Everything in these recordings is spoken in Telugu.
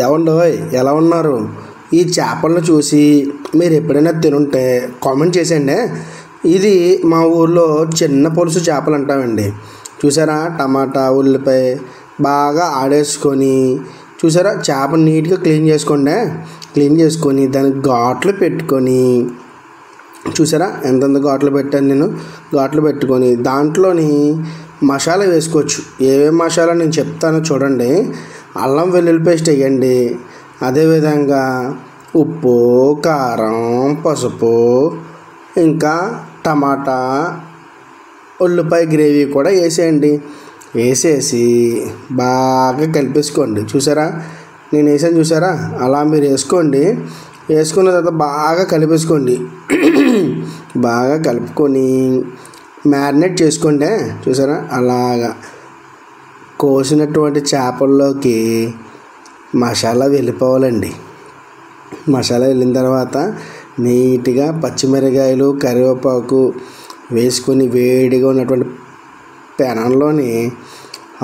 ఏవండోయ్ ఎలా ఉన్నారు? ఈ చేపలను చూసి మీరు ఎప్పుడైనా తినుంటే కామెంట్ చేసేయండి. ఇది మా ఊర్లో చిన్న పులుసు చేపలు అంటామండి. చూసారా, టమాటా ఉల్లిపాయ బాగా ఆడేసుకొని, చూసారా చేపను నీట్గా క్లీన్ చేసుకోండి. క్లీన్ చేసుకొని దానికి ఘాట్లు పెట్టుకొని, చూసారా ఎంతెంత ఘాట్లు పెట్టాను నేను. ఘాట్లు పెట్టుకొని దాంట్లోని మసాలా వేసుకోవచ్చు. ఏమేమి మసాలా నేను చెప్తానో చూడండి. అల్లం వెల్లుల్లి పేస్ట్ వేయండి. అదేవిధంగా ఉప్పు, కారం, పసుపు, ఇంకా టమాటా ఉల్లిపాయ గ్రేవీ కూడా వేసేయండి. వేసేసి బాగా కలిపేసుకోండి. చూసారా నేను వేసాను, చూసారా అలా మీరు వేసుకోండి. వేసుకున్న తర్వాత బాగా కలిపేసుకోండి. బాగా కలుపుకొని మ్యారినేట్ చేసుకోండి. చూసారా అలాగా కోసినటువంటి చేపల్లోకి మసాలా వెళ్ళిపోవాలండి. మసాలా వెళ్ళిన తర్వాత నీట్గా పచ్చిమిరకాయలు, కరివేపాకు వేసుకొని వేడిగా ఉన్నటువంటి పెనంలోని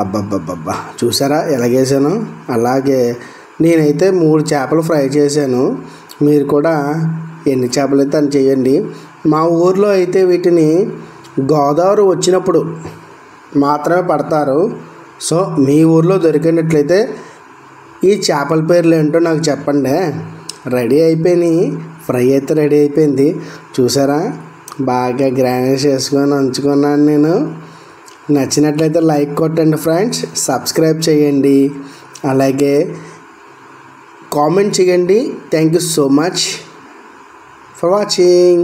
అబ్బబ్బబ్బబ్బా చూసారా ఎలాగేసాను. అలాగే నేనైతే 3 చేపలు ఫ్రై చేశాను. మీరు కూడా ఎన్ని చేపలు అయితే అని చేయండి. మా ఊర్లో అయితే వీటిని గోదావరి వచ్చినప్పుడు మాత్రమే పడతారు. సో మీ ఊర్లో దొరికినట్లయితే ఈ చేపల పేర్లు ఏంటో నాకు చెప్పండి. రెడీ అయిపోయినాయి. ఫ్రై అయితే రెడీ అయిపోయింది. చూసారా బాగా గ్రానైజ్ చేసుకొని ఉంచుకున్నాను నేను. నచ్చినట్లయితే లైక్ కొట్టండి ఫ్రెండ్స్, సబ్స్క్రైబ్ చేయండి, అలాగే కామెంట్ చేయండి. Thank you so much for watching.